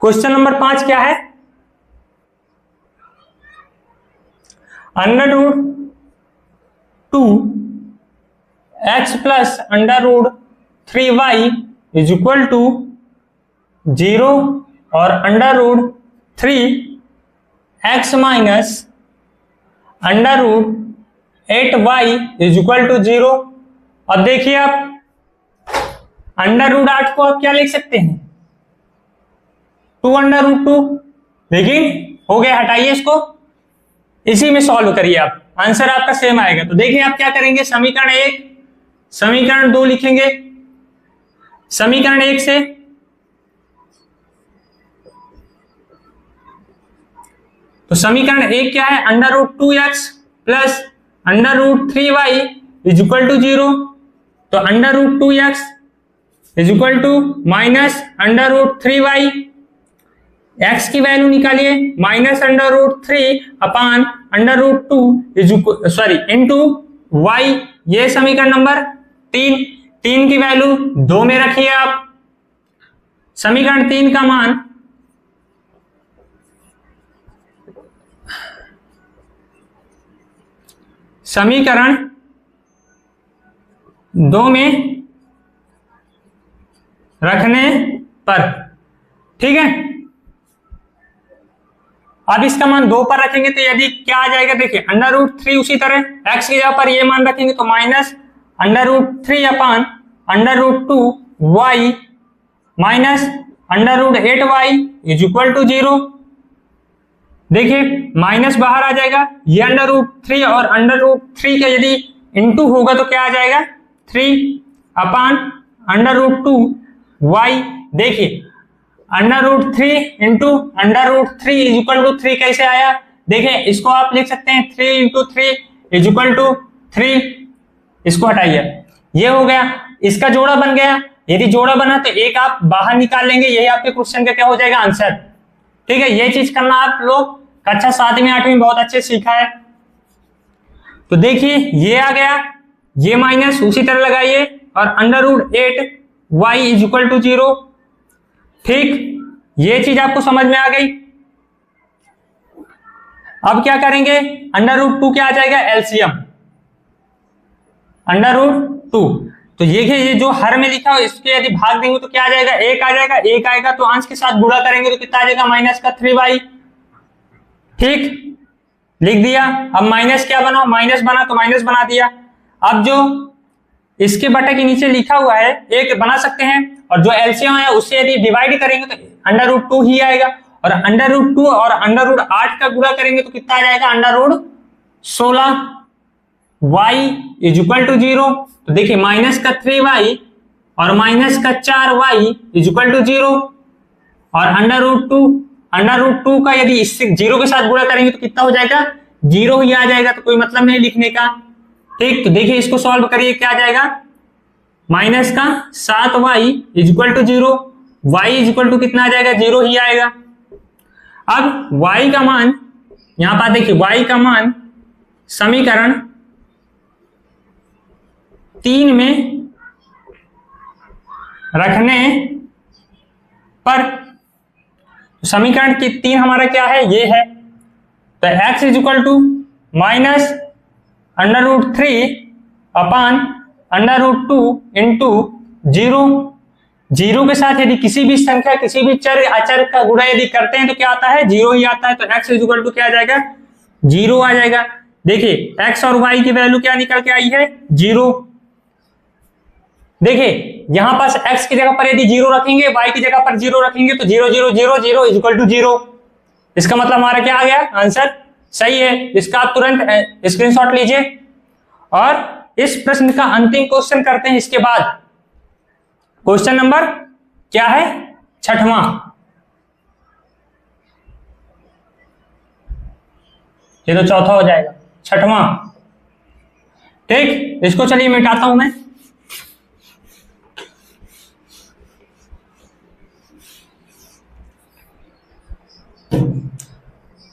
क्वेश्चन नंबर 5 क्या है, √2x plus √3y is equal to 0 और √3x minus √8y is equal to 0। अब देखिए आप √8 को आप क्या लिख सकते हैं 2√2, लेकिन हो गया, हटाइए इसको, इसी में सॉल्व करिए आप, आंसर आपका सेम आएगा। तो देखिए आप क्या करेंगे, समीकरण 1 समीकरण 2 लिखेंगे। समीकरण 1 से तो समीकरण 1 क्या है, √2x plus √3y is equal to 0, तो √2x is equal to minus √3y, x की वैल्यू निकालिए minus √3 upon √2 sorry into y, ये समीकरण नंबर 3 की वैल्यू 2 में रखिए आप। समीकरण 3 का मान समीकरण 2 में रखने पर, ठीक है। अब इसका मान 2 पर रखेंगे तो यदि क्या आ जाएगा, देखिए √3 उसी तरह x की जगह पर ये मान रखेंगे तो minus √3 upon √2y minus √8y is equal to 0। देखिए माइनस बाहर आ जाएगा, ये √3 और √3 का यदि इंटू होगा तो क्या आ जाएगा 3 अपान √2y। देखिए √3 इंटू √3 इज इक्वल टू 3 कैसे आया, देखिए इसको आप लिख सकते हैं 3 इंटू 3 इज इक्वल टू 3, इसको हटाइए, ये हो गया, इसका जोड़ा बन गया। यदि जोड़ा बना तो एक आप बाहर निकाल लेंगे, यही आपके क्वेश्चन का क्या हो जाएगा आंसर। ठीक है, ये चीज करना आप लोग कक्षा 7वीं 8वीं बहुत अच्छे सीखा है। तो देखिए ये आ गया, ये माइनस उसी तरह लगाइए और √8y इज इक्वल टू 0। ठीक, ये चीज आपको समझ में आ गई। अब क्या करेंगे, √2 क्या आ जाएगा एलसीएम √2, तो ये जो हर में लिखा हो इसके यदि भाग देंगे तो क्या आ जाएगा 1 आ जाएगा, 1 आएगा तो अंश के साथ गुणा करेंगे तो कितना आ जाएगा माइनस का 3y। ठीक, लिख दिया। अब माइनस क्या बना, माइनस बना तो माइनस बना दिया। अब जो इसके बटे के नीचे लिखा हुआ है एक बना सकते हैं और जो एलसीएम है उससे यदि डिवाइड करेंगे तो √2 ही आएगा और √2 और √8 का गुणा करेंगे तो कितना आ जाएगा √16y इज इक्वल टू 0। तो देखिए माइनस का 3y और माइनस का 4y इज इक्वल टू 0 और अंडर रूट 2 का यदि इससे 0 के साथ गुणा करेंगे तो कितना हो जाएगा, 0 ही आ जाएगा, तो कोई मतलब नहीं लिखने का। ठीक, तो देखिए इसको सॉल्व करिए, क्या आ जाएगा, माइनस का 7y equal to 0, y equal to कितना आ जाएगा, 0 ही आएगा। अब y का मान यहां पर देखिए, y का मान समीकरण 3 में रखने पर, समीकरण की 3 हमारा क्या है, ये है, तो x equal to minus under root 3 upon under root 2 into 0 के साथ यदि किसी भी संख्या, किसी भी चर अचर का गुणा यदि करते हैं तो क्या आता है, 0 ही आता है, तो x इक्वल टू क्या आ जाएगा, 0 आ जाएगा। देखिए x और y की वैल्यू क्या निकल के आई है, 0। देखिए यहां पास x की जगह पर यदि 0 रखेंगे, y की जगह पर 0 रखेंगे तो 0 0 0 0 इक्वल टू 0। इसका मतलब हमारा क्या आ गया, आंसर सही है। इसका आप तुरंत स्क्रीनशॉट लीजिए और इस प्रश्न का अंतिम क्वेश्चन करते हैं। इसके बाद क्वेश्चन नंबर क्या है, 6वां। ये तो चौथा हो जाएगा, 6वां। ठीक, इसको चलिए मिटाता हूं मैं।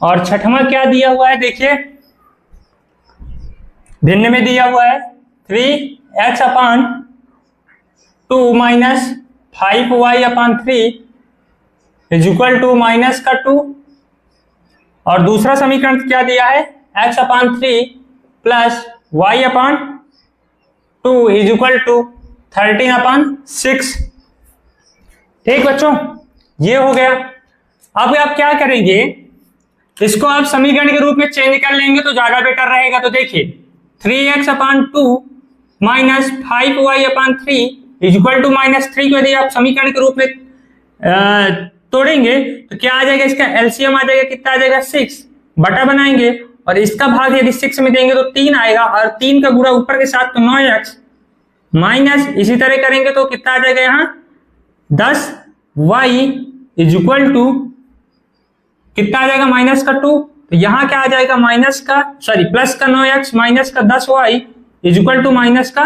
और 6वां क्या दिया हुआ है, देखिए भिन्न में दिया हुआ है 3x upon 2 minus 5y upon 3 is equal to minus का 2, और दूसरा समीकरण क्या दिया है, x upon 3 plus y upon 2 is equal to 13 upon 6। ठीक बच्चों, ये हो गया। अब आप क्या करेंगे, इसको आप समीकरण के रूप में चेंज कर लेंगे तो ज्यादा बेटर रहेगा। तो देखिए 3x upon 2 minus 5y upon 3 equal to minus 3 को यदि आप समीकरण के रूप में तोड़ेंगे तो क्या आ जाएगा, इसका एलसीएम आ जाएगा, कितना आ जाएगा, 6 बटा बनाएंगे और इसका भाग यदि 6 में देंगे तो 3 आएगा, और 3 का गुणा ऊपर के साथ तो 9x माइनस इसी तरह करेंगे तो कितना आ जाएगा, यहाँ 10y इज इक्वल टू कितना आ जाएगा, माइनस का 2। तो यहां क्या आ जाएगा, माइनस का प्लस का 9x माइनस का 10y is equal to minus का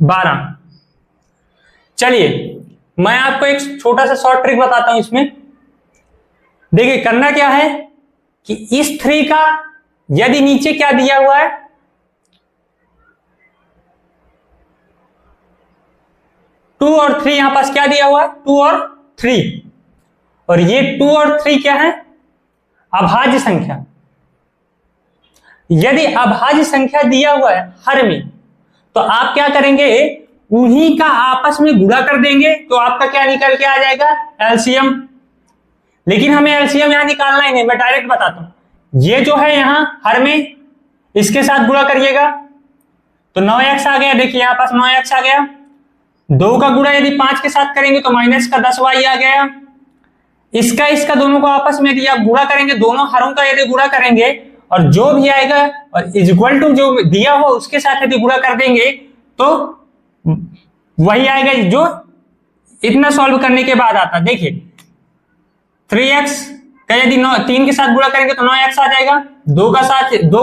12। चलिए मैं आपको एक छोटा सा शॉर्ट ट्रिक बताता हूं इसमें। देखिए करना क्या है कि इस 3 का यदि नीचे क्या दिया हुआ है, 2 और 3 यहां पास क्या दिया हुआ है, 2 और 3, और ये 2 और 3 क्या है, अभाज्य संख्या। यदि अभाज्य संख्या दिया हुआ है हर में, तो आप क्या करेंगे, उन्हीं का आपस में गुणा कर देंगे तो आपका क्या निकल के आ जाएगा, एलसीएम। लेकिन हमें एलसीएम यहां निकालना ही नहीं, मैं डायरेक्ट बताता हूं। ये जो है यहां हर में, इसके साथ गुणा करिएगा तो 9x आ गया। देखिए यहां पास 9x आ गया, 2 का गुणा यदि 5 के साथ करेंगे तो माइनस का 10y आ गया। इसका दोनों को आपस में यदि आप गुणा करेंगे, दोनों हरों का यदि गुणा करेंगे और जो भी आएगा और इज इक्वल टू जो दिया हो उसके साथ यदि गुणा कर देंगे तो वही आएगा जो इतना सॉल्व करने के बाद आता। देखिए 3x का यदि 3 के साथ गुणा करेंगे तो 9x आ जाएगा, 2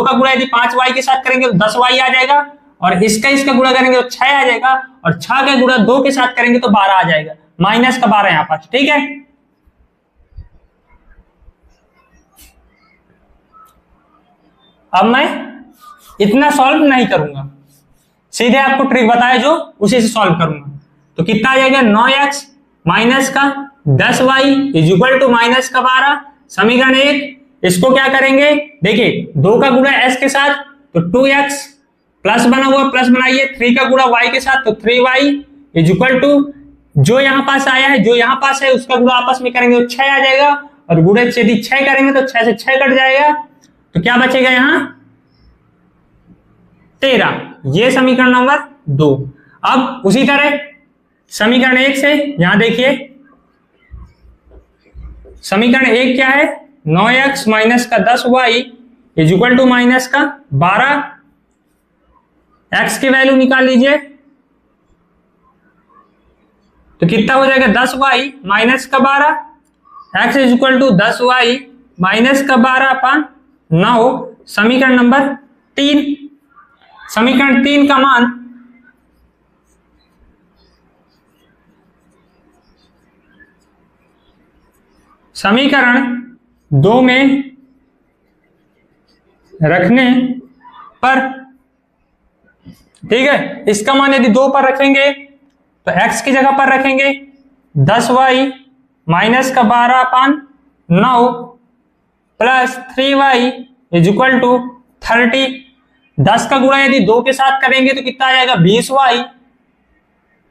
का गुणा यदि 5y के साथ करेंगे तो 10y आ जाएगा, और इसका गुणा करेंगे तो 6 आ जाएगा, और 6 का गुणा 2 के साथ करेंगे तो 12 आ जाएगा, माइनस का 12 यहां पास। ठीक है, अब मैं इतना सॉल्व नहीं करूंगा, सीधे आपको ट्रिक बताया जो उसी से सॉल्व करूंगा। तो कितना आ जाएगा, 9x माइनस का 10y is equal to minus का 12, समीकरण 1। इसको क्या करेंगे, देखिए 2 का गुणा s के साथ तो 2x प्लस बना हुआ, प्लस बनाइए, 3 का गुणा y के साथ तो 3y इज इक्वल टू जो यहां पास आया है, जो यहां पास है उसका गुणा आपस में करेंगे तो 6 आ जाएगा, और गुणे यदि 6 करेंगे तो 6 से 6 कट जाएगा, तो क्या बचेगा यहां 13। ये समीकरण नंबर 2। अब उसी तरह समीकरण 1 से यहां देखिए, समीकरण 1 क्या है, 9x माइनस का 10y is equal to minus का 12। x की वैल्यू निकाल लीजिए तो कितना हो जाएगा, 10y माइनस का 12 x is equal to 10y minus का 12/9, समीकरण नंबर 3। समीकरण 3 का मान समीकरण 2 में रखने पर, ठीक है, इसका मान यदि 2 पर रखेंगे तो x की जगह पर रखेंगे 10y माइनस का 12/9 plus 3y is equal to 30। 10 का गुणा यदि 2 के साथ करेंगे तो कितना आ जाएगा 20y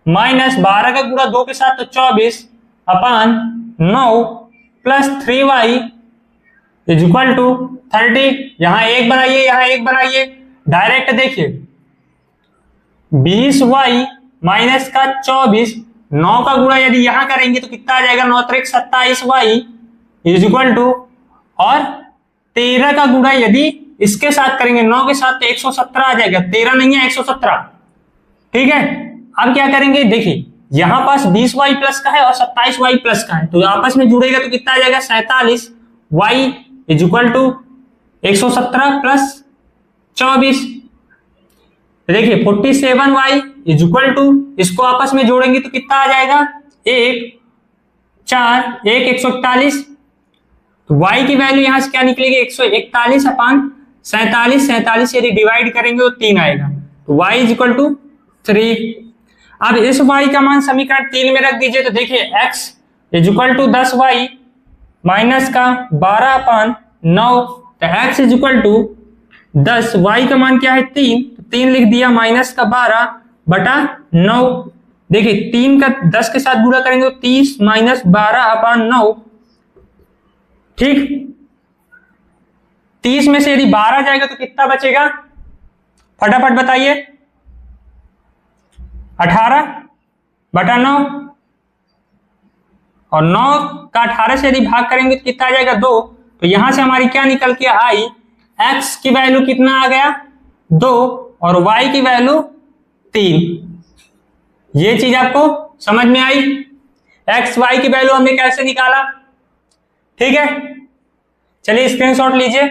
माइनस 12 का गुणा 2 के साथ तो 24/9 plus 3y is equal to 30। यहां एक बनाइए, यहां एक बनाइए, डायरेक्ट देखिए 20y माइनस का 24, 9 का गुणा यदि यहां करेंगे तो कितना आ जाएगा 9 3 27y इज इक्वल टू, और 13 का गुणा यदि इसके साथ करेंगे 9 के साथ तो 117 आ जाएगा, 13 नहीं है 117, ठीक है। अब क्या करेंगे, देखिए यहां पास 20y प्लस का है और 27y प्लस का है, तो आपस में जुड़ेगा तो कितना आ जाएगा 47y is equal to 117 plus 24। देखिए 47y इज इक्वल टू, इसको आपस में जोड़ेंगे तो कितना आ जाएगा 1 4 1 141, तो y की वैल्यू यहां से क्या निकलेगी 141/47, 47 यदि डिवाइड करेंगे तो 3 आएगा, तो y इज इक्वल टू 3। अब इस y का मान समीकरण 3 में रख दीजिए, तो देखिए x is equal to 10y minus का 12/9, तो x is equal to 10, y का मान क्या है 3, तो 3 लिख दिया माइनस का 12/9। देखिए 3 का 10 के साथ गुणा करेंगे तो 30 माइनस 12/9, ठीक। 30 में से यदि 12 जाएगा तो कितना बचेगा, फटाफट बताइए, 18/9, और 9 का 18 से यदि भाग करेंगे तो कितना आ जाएगा 2, तो यहां से हमारी क्या निकल के आई, x की वैल्यू कितना आ गया 2 और y की वैल्यू 3। ये चीज आपको समझ में आई, x y की वैल्यू हमने कैसे निकाला, ठीक है। चलिए स्क्रीनशॉट लीजिए।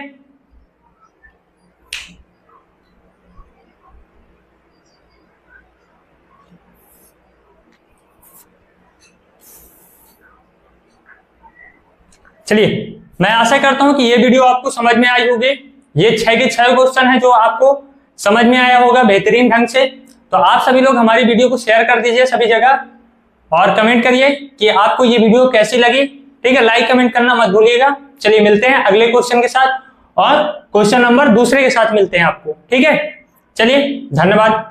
चलिए मैं आशा करता हूं कि ये वीडियो आपको समझ में आई होगी। ये 6 के 6 क्वेश्चन है जो आपको समझ में आया होगा बेहतरीन ढंग से। तो आप सभी लोग हमारी वीडियो को शेयर कर दीजिए सभी जगह, और कमेंट करिए कि आपको ये वीडियो कैसी लगी, ठीक है। लाइक कमेंट करना मत भूलिएगा। चलिए मिलते हैं अगले क्वेश्चन के साथ, और क्वेश्चन नंबर दूसरे के साथ मिलते हैं आपको, ठीक है। चलिए धन्यवाद।